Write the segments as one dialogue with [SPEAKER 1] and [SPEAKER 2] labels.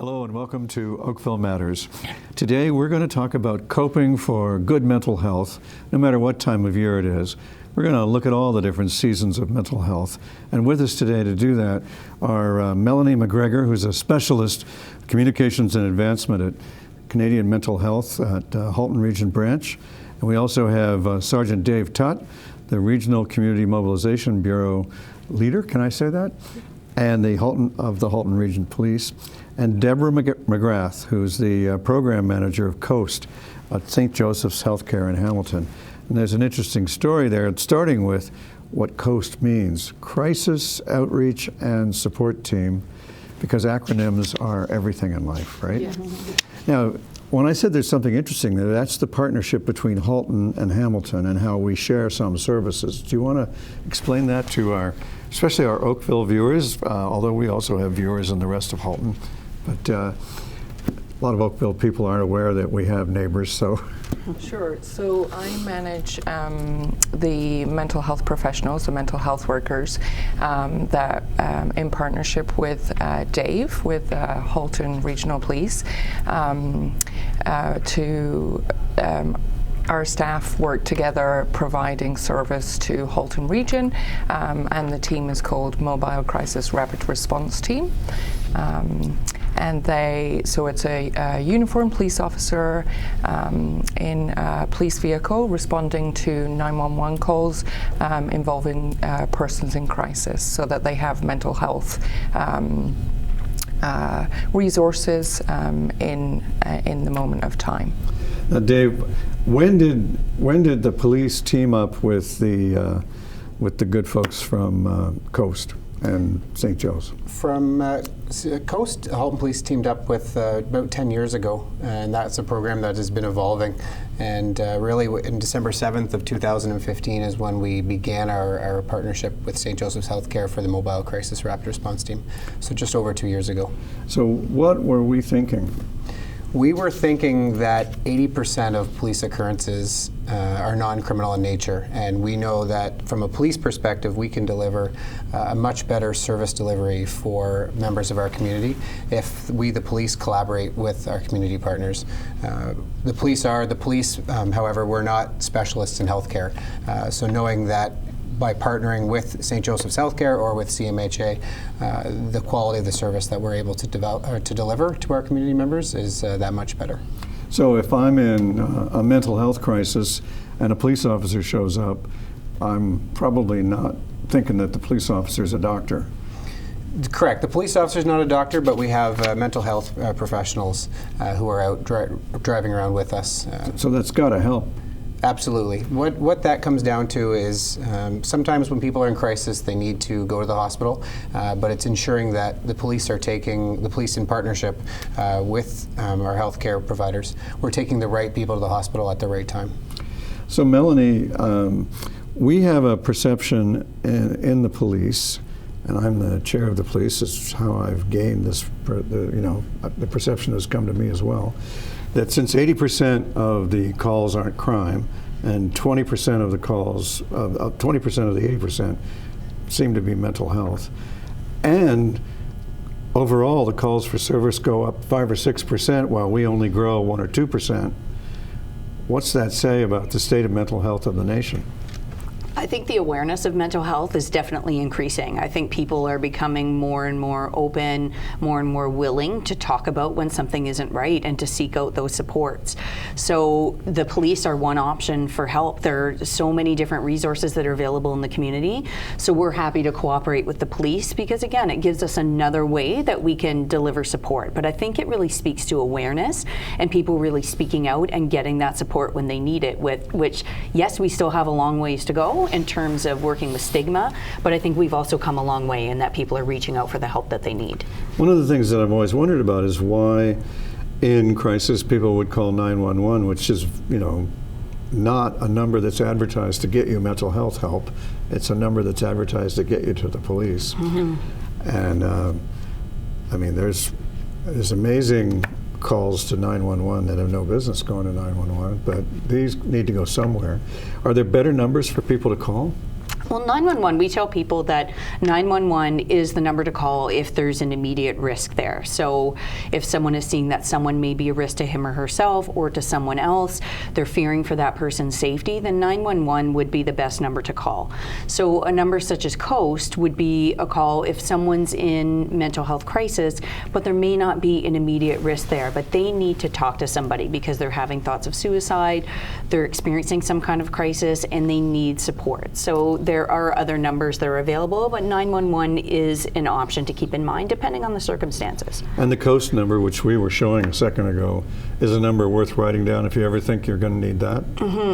[SPEAKER 1] Hello and welcome to Oakville Matters. Today we're going to talk about coping for good mental health, no matter what time of year it is. We're going to look at all the different seasons of mental health. And with us today to do that are Melanie McGregor, who's a specialist communications and advancement at Canadian Mental Health at Halton Region Branch. And we also have Sergeant Dave Tutte, the Regional Community Mobilization Bureau leader, can I say that? And the Halton Region Police. And Deborah McGrath, who's the program manager of COAST at St. Joseph's Healthcare in Hamilton. And there's an interesting story there, starting with what COAST means, Crisis Outreach and Support Team, because acronyms are everything in life, right? Yeah. Now, when I said there's something interesting there, that's the partnership between Halton and Hamilton and how we share some services. Do you want to explain that to especially our Oakville viewers, although we also have viewers in the rest of Halton? But a lot of Oakville people aren't aware that we have neighbors, so.
[SPEAKER 2] Sure. So I manage the mental health professionals, the mental health workers, that in partnership with Dave, with Halton Regional Police, our staff work together providing service to Halton Region, and the team is called Mobile Crisis Rapid Response Team. So it's a uniformed police officer in a police vehicle responding to 911 calls involving persons in crisis, so that they have mental health resources in the moment of time.
[SPEAKER 1] Now, Dave, when did the police team up with the good folks from COAST and St. Joe's?
[SPEAKER 3] From COAST, Halton Police teamed up with about 10 years ago, and that's a program that has been evolving. And really, in December 7th of 2015 is when we began our partnership with St. Joseph's Healthcare for the Mobile Crisis Rapid Response Team. So just over 2 years ago. So
[SPEAKER 1] what were we thinking?
[SPEAKER 3] We were thinking that 80% of police occurrences are non-criminal in nature, and we know that from a police perspective we can deliver a much better service delivery for members of our community if we, the police, collaborate with our community partners. The police, however, we're not specialists in healthcare, so knowing that by partnering with St. Joseph's Healthcare or with CMHA, the quality of the service that we're able to deliver to our community members is that much better.
[SPEAKER 1] So if I'm in a mental health crisis and a police officer shows up, I'm probably not thinking that the police officer is a doctor.
[SPEAKER 3] Correct. The police officer is not a doctor, but we have mental health professionals who are out driving around with us.
[SPEAKER 1] So that's got to help.
[SPEAKER 3] Absolutely. What that comes down to is sometimes when people are in crisis, they need to go to the hospital, but it's ensuring that the police in partnership with our healthcare providers, we're taking the right people to the hospital at the right time.
[SPEAKER 1] So Melanie, we have a perception in the police, and I'm the chair of the police, it's how I've gained this, the perception has come to me as well, that since 80% of the calls aren't crime and 20% of the calls, 20% of the 80% seem to be mental health, and overall the calls for service go up 5 or 6% while we only grow 1 or 2%, what's that say about the state of mental health of the nation?
[SPEAKER 4] I think the awareness of mental health is definitely increasing. I think people are becoming more and more open, more and more willing to talk about when something isn't right and to seek out those supports. So the police are one option for help. There are so many different resources that are available in the community. So we're happy to cooperate with the police because, again, it gives us another way that we can deliver support. But I think it really speaks to awareness and people really speaking out and getting that support when they need it, which, yes, we still have a long ways to go in terms of working with stigma, but I think we've also come a long way in that people are reaching out for the help that they need.
[SPEAKER 1] One of the things that I've always wondered about is why in crisis people would call 911, which is, not a number that's advertised to get you mental health help. It's a number that's advertised to get you to the police. Mm-hmm. And there's amazing calls to 911 that have no business going to 911, but these need to go somewhere. Are there better numbers for people to call?
[SPEAKER 4] Well, 911, we tell people that 911 is the number to call if there's an immediate risk there. So if someone is seeing that someone may be a risk to him or herself or to someone else, they're fearing for that person's safety, then 911 would be the best number to call. So a number such as COAST would be a call if someone's in mental health crisis, but there may not be an immediate risk there, but they need to talk to somebody because they're having thoughts of suicide, they're experiencing some kind of crisis, and they need support. So there are other numbers that are available, but 911 is an option to keep in mind depending on the circumstances.
[SPEAKER 1] And the COAST number, which we were showing a second ago, is a number worth writing down if you ever think you're going to need that?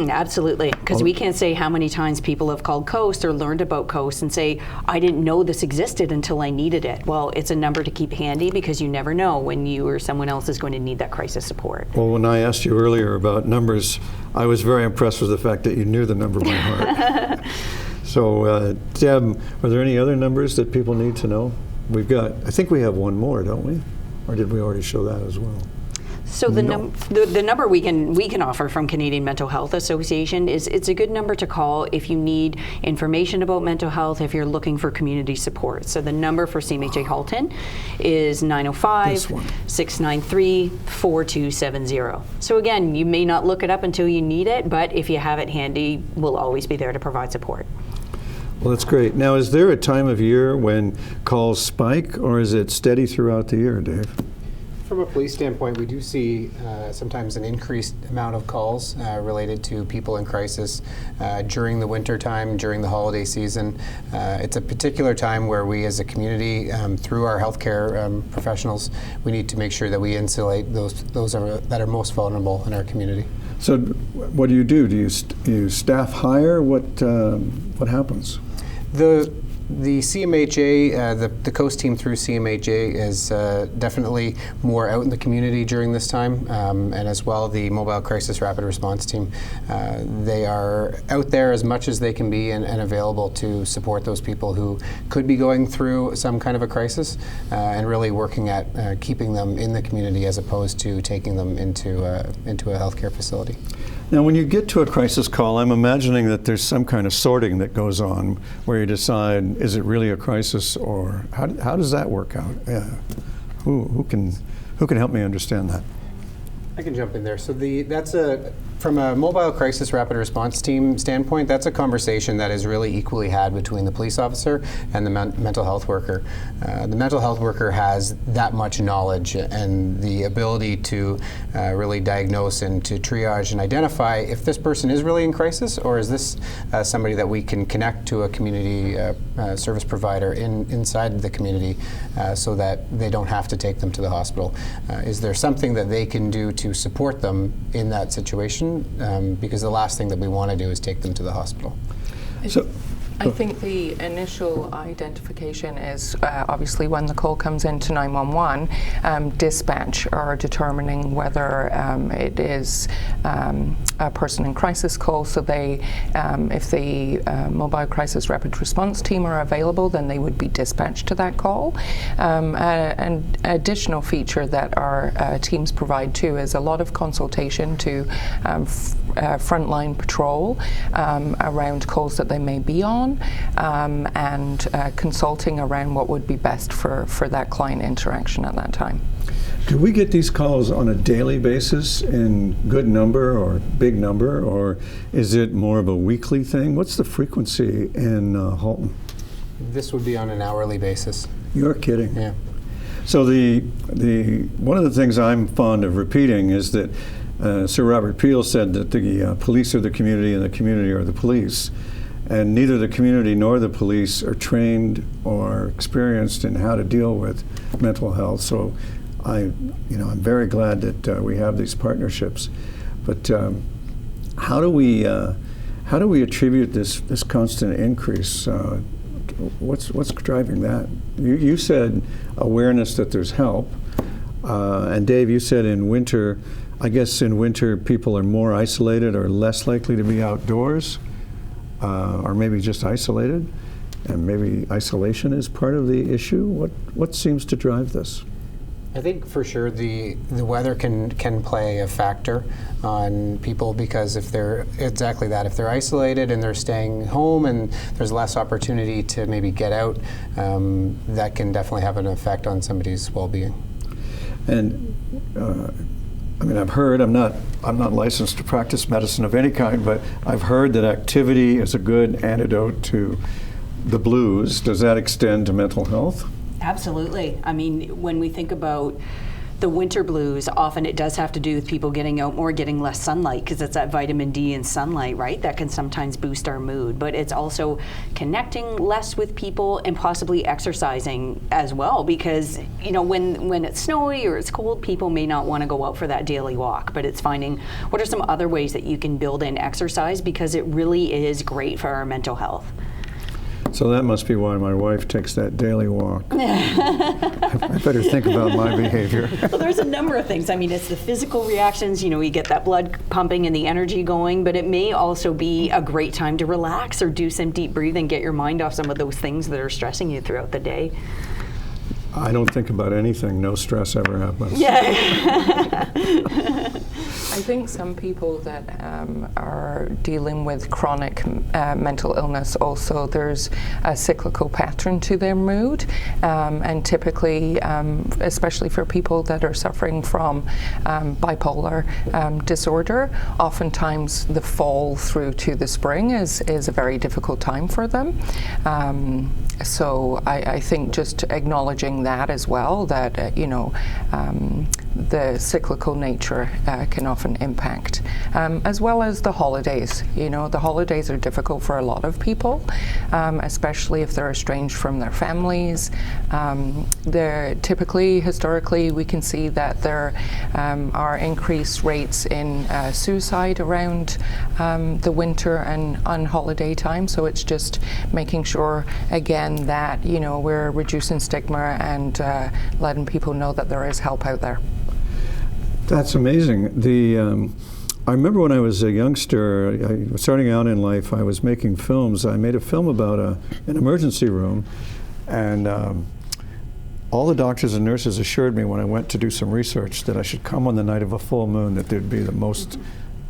[SPEAKER 4] Absolutely, because we can't say how many times people have called COAST or learned about COAST and say, I didn't know this existed until I needed it. Well, it's a number to keep handy because you never know when you or someone else is going to need that crisis support.
[SPEAKER 1] Well, when I asked you earlier about numbers, I was very impressed with the fact that you knew the number by heart. So, Deb, are there any other numbers that people need to know? I think we have one more, don't we? Or did we already show that as well?
[SPEAKER 4] So the number we can offer from Canadian Mental Health Association is it's a good number to call if you need information about mental health, if you're looking for community support. So the number for CMHA Halton is 905-693-4270. So again, you may not look it up until you need it, but if you have it handy, we'll always be there to provide support.
[SPEAKER 1] Well, that's great. Now, is there a time of year when calls spike, or is it steady throughout the year, Dave?
[SPEAKER 3] From a police standpoint, we do see sometimes an increased amount of calls related to people in crisis during the winter time, during the holiday season. It's a particular time where we as a community, through our healthcare professionals, we need to make sure that we insulate those that are most vulnerable in our community.
[SPEAKER 1] So what do? Do you staff hire? What happens?
[SPEAKER 3] The CMHA, the COAST team through CMHA is definitely more out in the community during this time, and as well the Mobile Crisis Rapid Response Team. They are out there as much as they can be and available to support those people who could be going through some kind of a crisis, and really working at keeping them in the community as opposed to taking them into a healthcare facility.
[SPEAKER 1] Now, when you get to a crisis call, I'm imagining that there's some kind of sorting that goes on where you decide, is it really a crisis, or how does that work out? Yeah. Who can help me understand that?
[SPEAKER 3] I can jump in there. So from a Mobile Crisis Rapid Response Team standpoint, that's a conversation that is really equally had between the police officer and the mental health worker. The mental health worker has that much knowledge and the ability to really diagnose and to triage and identify if this person is really in crisis, or is this somebody that we can connect to a community service provider inside the community so that they don't have to take them to the hospital. Is there something that they can do to support them in that situation? Because the last thing that we want to do is take them to the hospital.
[SPEAKER 1] So,
[SPEAKER 2] I think the initial identification is obviously when the call comes into 911, dispatch are determining whether it is a person in crisis call. So they, if the Mobile Crisis Rapid Response Team are available, then they would be dispatched to that call. An additional feature that our teams provide too is a lot of consultation to frontline patrol around calls that they may be on. And consulting around what would be best for that client interaction at that time.
[SPEAKER 1] Do we get these calls on a daily basis in good number or big number, or is it more of a weekly thing? What's the frequency in Halton?
[SPEAKER 3] This would be on an hourly basis.
[SPEAKER 1] You're kidding.
[SPEAKER 3] Yeah.
[SPEAKER 1] So the one of the things I'm fond of repeating is that Sir Robert Peel said that the police are the community and the community are the police. And neither the community nor the police are trained or experienced in how to deal with mental health. So I'm very glad that we have these partnerships. But how do we attribute this constant increase? What's driving that? You said awareness that there's help, and Dave, you said in winter. I guess in winter people are more isolated or less likely to be outdoors. Or maybe just isolated, and maybe isolation is part of the issue. What seems to drive this?
[SPEAKER 3] I think for sure the weather can play a factor on people, because if they're exactly that, if they're isolated and they're staying home and there's less opportunity to maybe get out, that can definitely have an effect on somebody's well-being.
[SPEAKER 1] And I mean, I've heard, I'm not licensed to practice medicine of any kind, but I've heard that activity is a good antidote to the blues. Does that extend to mental health?
[SPEAKER 4] Absolutely. I mean, when we think about the winter blues, often it does have to do with people getting out more, getting less sunlight, because it's that vitamin D and sunlight, right? That can sometimes boost our mood. But it's also connecting less with people and possibly exercising as well, because, you know, when it's snowy or it's cold, people may not want to go out for that daily walk. But it's finding what are some other ways that you can build in exercise, because it really is great for our mental health.
[SPEAKER 1] So that must be why my wife takes that daily walk. I better think about my behavior.
[SPEAKER 4] Well, there's a number of things. I mean, it's the physical reactions, you know, you get that blood pumping and the energy going, but it may also be a great time to relax or do some deep breathing, get your mind off some of those things that are stressing you throughout the day.
[SPEAKER 1] I don't think about anything. No stress ever happens.
[SPEAKER 4] Yeah.
[SPEAKER 2] I think some people that are dealing with chronic mental illness also, there's a cyclical pattern to their mood, and typically, especially for people that are suffering from bipolar disorder, oftentimes the fall through to the spring is a very difficult time for them. So I think just acknowledging that as well, that you know, the cyclical nature can often impact, as well as the holidays. You know, the holidays are difficult for a lot of people, especially if they're estranged from their families. They're typically, historically, we can see that there are increased rates in suicide around the winter and on holiday time. So it's just making sure, again, that, you know, we're reducing stigma and letting people know that there is help out there.
[SPEAKER 1] That's amazing. I remember when I was a youngster, starting out in life, I was making films. I made a film about an emergency room, and all the doctors and nurses assured me when I went to do some research that I should come on the night of a full moon, that there'd be the most,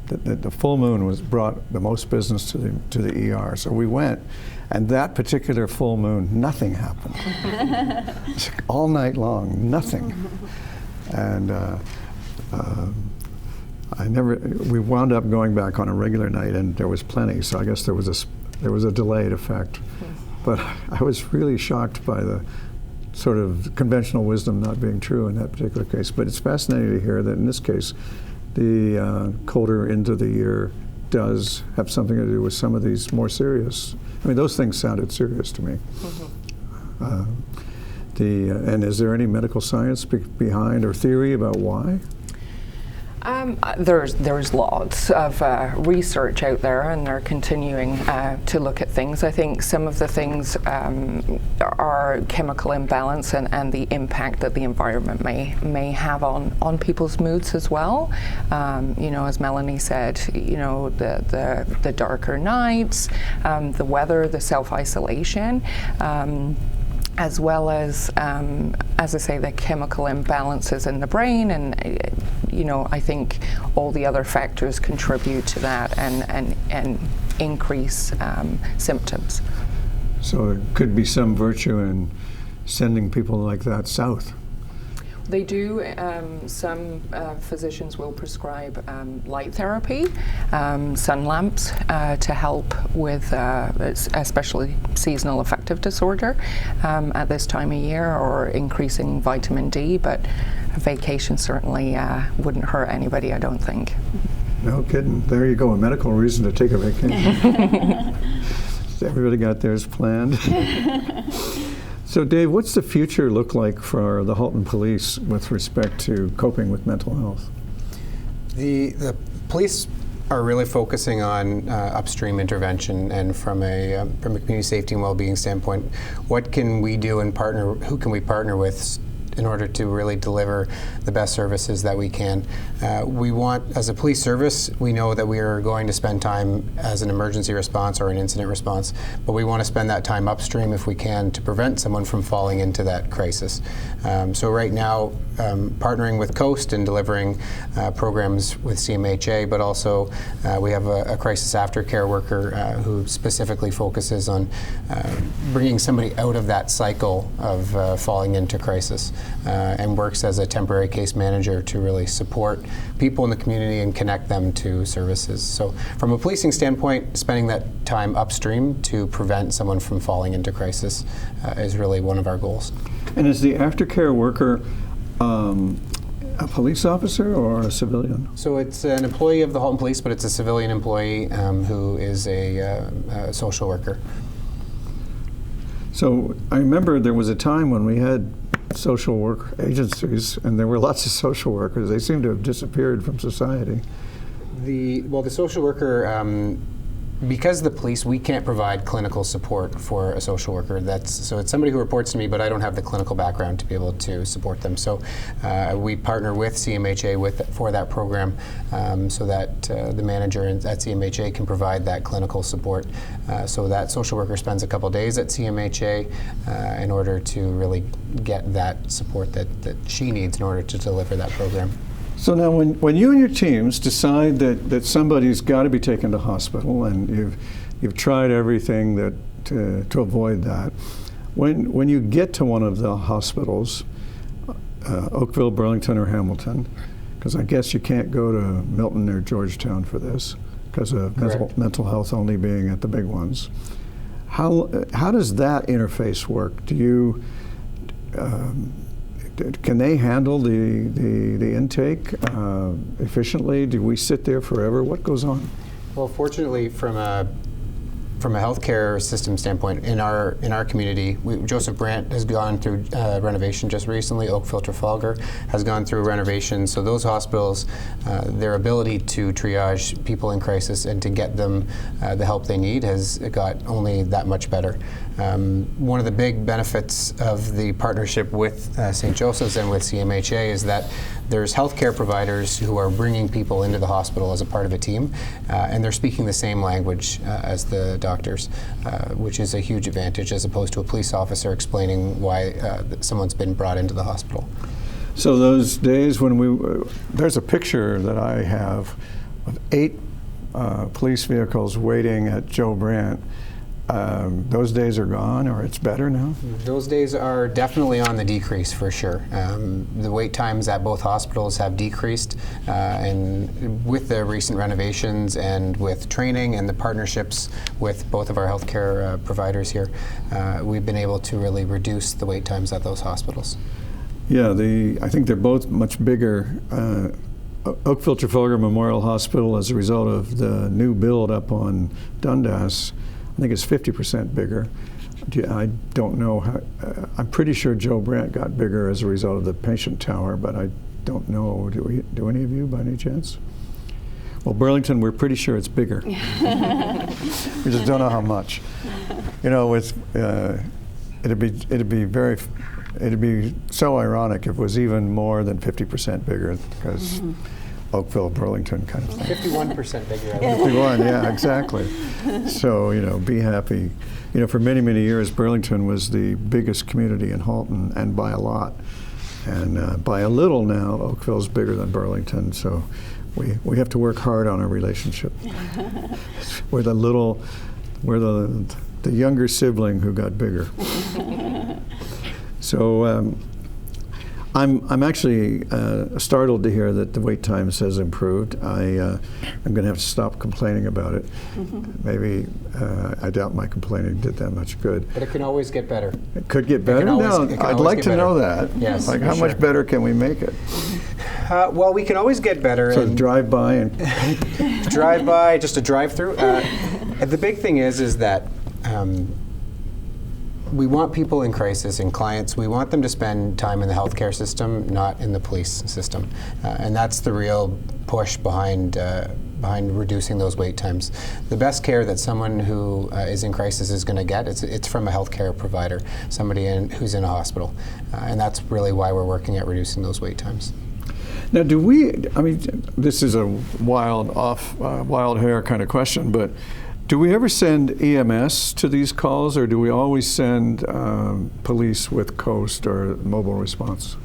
[SPEAKER 1] that the full moon brought the most business to the ER. So we went, and that particular full moon, nothing happened. All night long, nothing. And we wound up going back on a regular night, and there was plenty, so I guess there was a delayed effect. But I was really shocked by the sort of conventional wisdom not being true in that particular case. But it's fascinating to hear that in this case, the colder into the year does have something to do with some of these more serious. I mean, those things sounded serious to me. And is there any medical science behind or theory about why?
[SPEAKER 2] There's lots of research out there, and they're continuing to look at things. I think some of the things are chemical imbalance and the impact that the environment may have on people's moods as well. You know, as Melanie said, you know, the darker nights, the weather, the self-isolation. As well as I say, the chemical imbalances in the brain, and you know, I think all the other factors contribute to that and increase symptoms.
[SPEAKER 1] So there could be some virtue in sending people like that south.
[SPEAKER 2] They do. Some physicians will prescribe light therapy, sun lamps to help with especially seasonal affective disorder at this time of year, or increasing vitamin D, but a vacation certainly wouldn't hurt anybody, I don't think.
[SPEAKER 1] No kidding. There you go, a medical reason to take a vacation. Everybody got theirs planned. So Dave, what's the future look like for the Halton Police with respect to coping with mental health?
[SPEAKER 3] The police are really focusing on upstream intervention, and from a community safety and well-being standpoint, what can we do and who can we partner with in order to really deliver the best services that we can. We want, as a police service, we know that we are going to spend time as an emergency response or an incident response, but we want to spend that time upstream if we can to prevent someone from falling into that crisis. So right now, partnering with Coast and delivering programs with CMHA, but also we have a crisis aftercare worker who specifically focuses on bringing somebody out of that cycle of falling into crisis and works as a temporary case manager to really support people in the community and connect them to services. So from a policing standpoint, spending that time upstream to prevent someone from falling into crisis is really one of our goals.
[SPEAKER 1] And is the aftercare worker a police officer or a civilian?
[SPEAKER 3] So it's an employee of the Halton Police, but it's a civilian employee who is a social worker.
[SPEAKER 1] So I remember there was a time when we had social work agencies, and there were lots of social workers. They seem to have disappeared from society.
[SPEAKER 3] The social worker, because the police, we can't provide clinical support for a social worker. So it's somebody who reports to me, but I don't have the clinical background to be able to support them. So we partner with CMHA for that program so that the manager at CMHA can provide that clinical support. So that social worker spends a couple days at CMHA in order to really get that support that she needs in order to deliver that program.
[SPEAKER 1] So now when you and your teams decide that somebody's got to be taken to hospital, and you've tried everything to avoid that, when you get to one of the hospitals, Oakville, Burlington, or Hamilton, because I guess you can't go to Milton or Georgetown for this because of mental health only being at the big ones. How does that interface work? Do you can they handle the intake efficiently? Do we sit there forever? What goes on?
[SPEAKER 3] Well, fortunately, from a healthcare system standpoint, in our community, Joseph Brant has gone through renovation just recently. Oakville Trafalgar has gone through renovation. So those hospitals, their ability to triage people in crisis and to get them the help they need has got only that much better. One of the big benefits of the partnership with St. Joseph's and with CMHA is that there's healthcare providers who are bringing people into the hospital as a part of a team, and they're speaking the same language as the doctors, which is a huge advantage as opposed to a police officer explaining why someone's been brought into the hospital.
[SPEAKER 1] So those days when there's a picture that I have of 8 police vehicles waiting at Joe Brant. Those days are gone, or it's better now?
[SPEAKER 3] Those days are definitely on the decrease for sure. The wait times at both hospitals have decreased, and with the recent renovations and with training and the partnerships with both of our healthcare providers here, we've been able to really reduce the wait times at those hospitals.
[SPEAKER 1] Yeah, I think they're both much bigger. Oakville Trafalgar Memorial Hospital, as a result of the new build up on Dundas, I think it's 50% bigger. I don't know how, I'm pretty sure Joe Brant got bigger as a result of the patient tower, but I don't know. Do any of you by any chance? Well, Burlington, we're pretty sure it's bigger. We just don't know how much. You know, it'd be so ironic if it was even more than 50% bigger, because Oakville, Burlington kind of thing.
[SPEAKER 3] 51% bigger.
[SPEAKER 1] 51, yeah, exactly. So, you know, be happy. You know, for many, many years, Burlington was the biggest community in Halton, and by a lot. And by a little now, Oakville's bigger than Burlington, so we have to work hard on our relationship. We're the younger sibling who got bigger. So I'm actually startled to hear that the wait times has improved. I'm going to have to stop complaining about it. Maybe I doubt my complaining did that much good.
[SPEAKER 3] But it can always get better.
[SPEAKER 1] It could get better? I'd like to know that.
[SPEAKER 3] Yes,
[SPEAKER 1] like, how much better can we make it?
[SPEAKER 3] Well, we can always get better.
[SPEAKER 1] So drive by and
[SPEAKER 3] drive by, just a drive-through. The big thing is that we want people in crisis and clients, we want them to spend time in the healthcare system, not in the police system. And that's the real push behind behind reducing those wait times. The best care that someone who is in crisis is going to get, it's from a healthcare provider, somebody who's in a hospital. And that's really why we're working at reducing those wait times.
[SPEAKER 1] Now, this is a wild hair kind of question, but do we ever send EMS to these calls, or do we always send police with Coast or mobile response?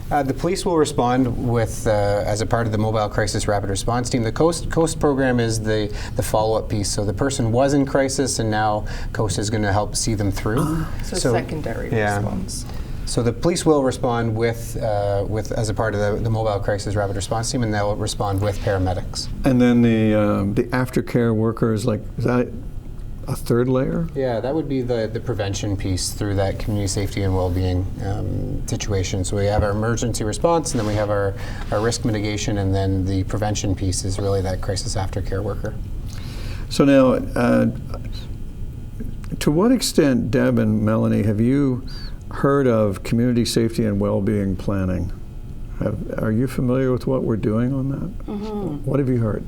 [SPEAKER 3] The police will respond with, as a part of the Mobile Crisis Rapid Response Team. The Coast program is the follow-up piece. So the person was in crisis, and now Coast is going to help see them through.
[SPEAKER 2] So secondary response.
[SPEAKER 3] So the police will respond with as a part of the Mobile Crisis Rapid Response Team, and they'll respond with paramedics.
[SPEAKER 1] And then the aftercare workers, is that a third layer?
[SPEAKER 3] Yeah, that would be the prevention piece through that community safety and well-being situation. So we have our emergency response, and then we have our risk mitigation, and then the prevention piece is really that crisis aftercare worker.
[SPEAKER 1] So now, to what extent, Deb and Melanie, have you heard of community safety and well-being planning? Are you familiar with what we're doing on that?
[SPEAKER 4] Mm-hmm.
[SPEAKER 1] What have you heard?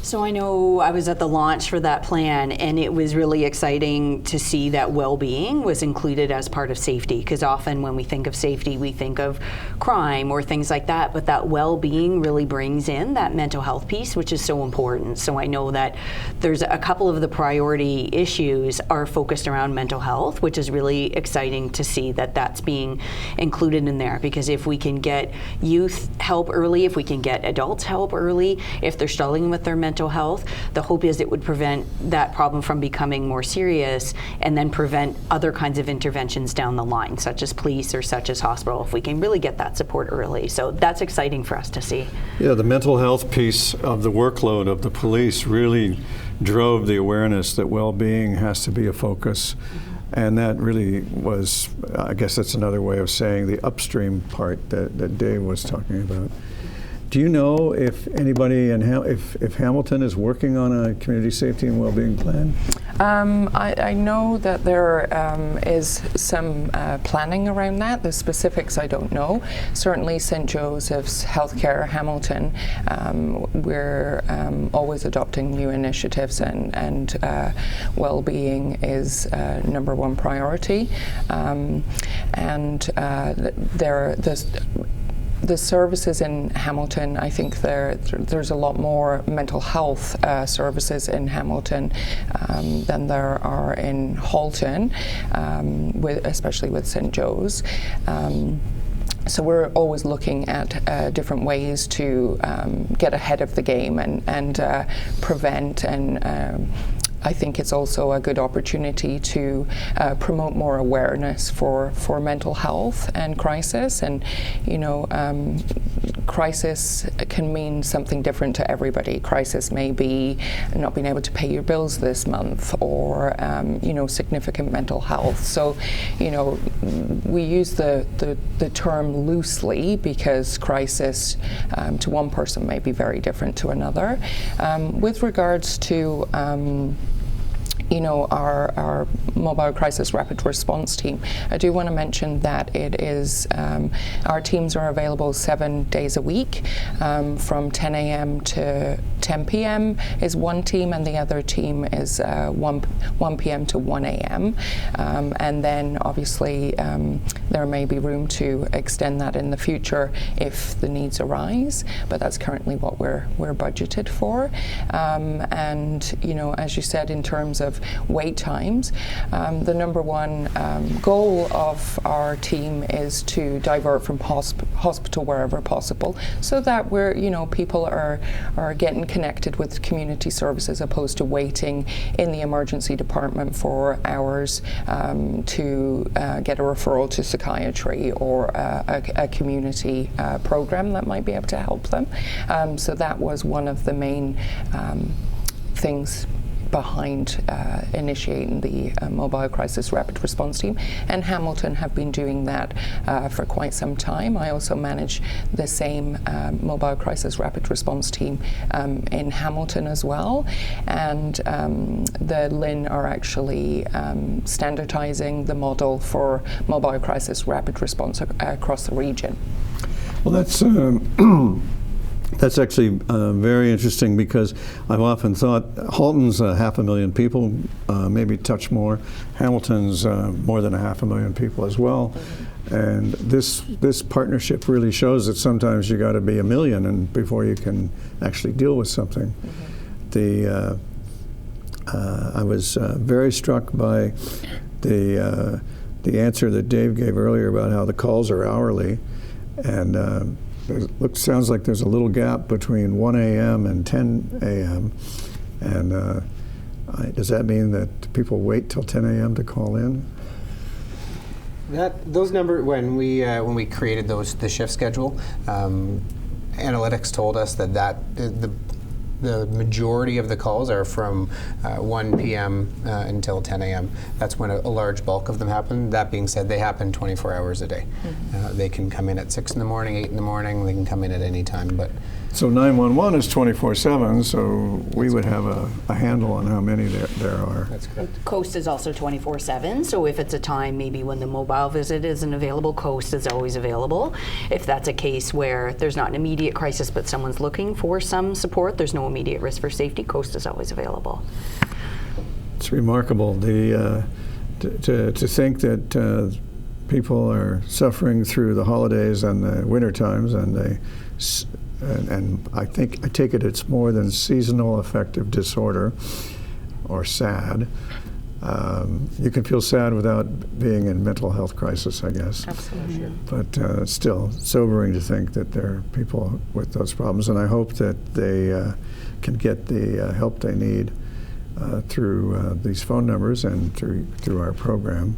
[SPEAKER 4] So I know I was at the launch for that plan, and it was really exciting to see that well-being was included as part of safety, because often when we think of safety, we think of crime or things like that, but that well-being really brings in that mental health piece, which is so important. So I know that there's a couple of the priority issues are focused around mental health, which is really exciting to see that that's being included in there, because if we can get youth help early, if we can get adults help early, if they're struggling with their mental health, the hope is it would prevent that problem from becoming more serious, and then prevent other kinds of interventions down the line, such as police or such as hospital, if we can really get that support early. So that's exciting for us to see.
[SPEAKER 1] Yeah, the mental health piece of the workload of the police really drove the awareness that well-being has to be a focus. Mm-hmm. And that really was, I guess that's another way of saying the upstream part that Dave was talking about. Do you know if anybody if Hamilton is working on a community safety and well-being plan?
[SPEAKER 2] I know that there is some planning around that. The specifics I don't know. Certainly St. Joseph's Healthcare Hamilton, we're always adopting new initiatives, and well-being is number one priority. The services in Hamilton, I think there's a lot more mental health services in Hamilton than there are in Halton, especially with St. Joe's. So we're always looking at different ways to get ahead of the game and prevent, and I think it's also a good opportunity to promote more awareness for mental health and crisis. And crisis can mean something different to everybody. Crisis may be not being able to pay your bills this month, or significant mental health. So we use the term loosely, because crisis to one person may be very different to another. With regards to our Mobile Crisis Rapid Response Team, I do want to mention that it is, our teams are available 7 days a week, from 10 a.m. to 10 p.m. is one team, and the other team is 1 p.m. to 1 a.m. And then obviously there may be room to extend that in the future if the needs arise, but that's currently what we're budgeted for. And as you said, in terms of wait times, the number one goal of our team is to divert from hospital wherever possible, so that people are getting connected with community services, opposed to waiting in the emergency department for hours to get a referral to psychiatry or a community program that might be able to help them. So that was one of the main things behind initiating the Mobile Crisis Rapid Response Team, and Hamilton have been doing that for quite some time. I also manage the same Mobile Crisis Rapid Response Team in Hamilton as well, and the LIN are actually standardizing the model for Mobile Crisis Rapid Response across the region.
[SPEAKER 1] Well, that's That's actually very interesting, because I've often thought Halton's 500,000 people, maybe touch more. Hamilton's more than 500,000 people as well. And this partnership really shows that sometimes you got to be 1 million and before you can actually deal with something. I was very struck by the answer that Dave gave earlier about how the calls are hourly, and sounds like there's a little gap between 1 a.m. and 10 a.m. And does that mean that people wait till 10 a.m. to call in?
[SPEAKER 3] Those numbers, when we created the shift schedule, analytics told us that the majority of the calls are from 1 p.m. Until 10 a.m. That's when a large bulk of them happen. That being said, they happen 24 hours a day. They can come in at 6 in the morning, 8 in the morning. They can come in at any time. But
[SPEAKER 1] so 911 is 24/7. So we would have a handle on how many there are.
[SPEAKER 3] That's correct.
[SPEAKER 4] Coast is also 24/7, so if it's a time maybe when the mobile visit isn't available, Coast is always available. If that's a case where there's not an immediate crisis but someone's looking for some support, there's no immediate risk for safety, Coast is always available.
[SPEAKER 1] It's remarkable to think that people are suffering through the holidays and the winter times, and I take it it's more than seasonal affective disorder or SAD. You can feel sad without being in mental health crisis, I guess.
[SPEAKER 2] Absolutely.
[SPEAKER 1] But still sobering to think that there are people with those problems, and I hope that they can get the help they need through these phone numbers and through our program.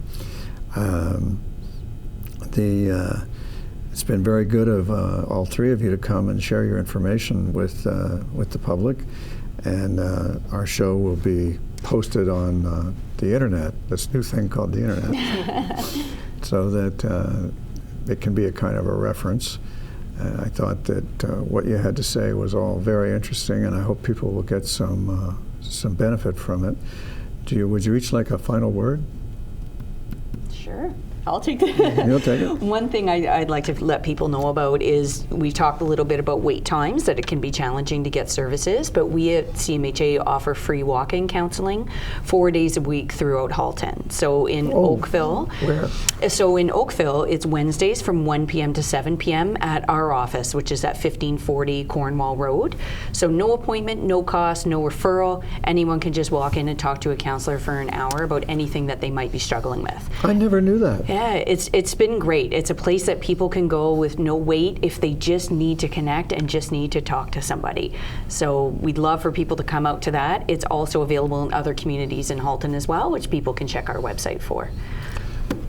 [SPEAKER 1] It's been very good of all three of you to come and share your information with the public, and our show will be posted on the internet, this new thing called the internet, so that it can be a kind of a reference. And I thought that what you had to say was all very interesting, and I hope people will get some benefit from it. Would you each like a final word?
[SPEAKER 4] Sure. I'll take that.
[SPEAKER 1] You'll take it.
[SPEAKER 4] One thing I'd like to let people know about is we talked a little bit about wait times, that it can be challenging to get services, but we at CMHA offer free walk-in counseling 4 days a week throughout Halton. So in Oakville.
[SPEAKER 1] Where?
[SPEAKER 4] So in Oakville, it's Wednesdays from 1 p.m. to 7 p.m. at our office, which is at 1540 Cornwall Road. So no appointment, no cost, no referral. Anyone can just walk in and talk to a counselor for an hour about anything that they might be struggling with.
[SPEAKER 1] I never knew that.
[SPEAKER 4] Yeah, it's been great. It's a place that people can go with no wait if they just need to connect and just need to talk to somebody. So we'd love for people to come out to that. It's also available in other communities in Halton as well, which people can check our website for.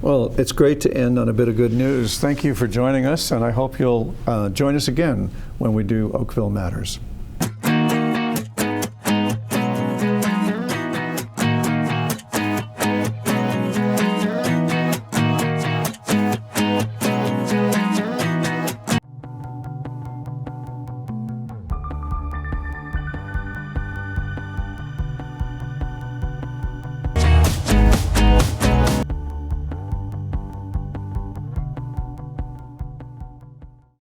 [SPEAKER 1] Well, it's great to end on a bit of good news. Thank you for joining us, and I hope you'll join us again when we do Oakville Matters.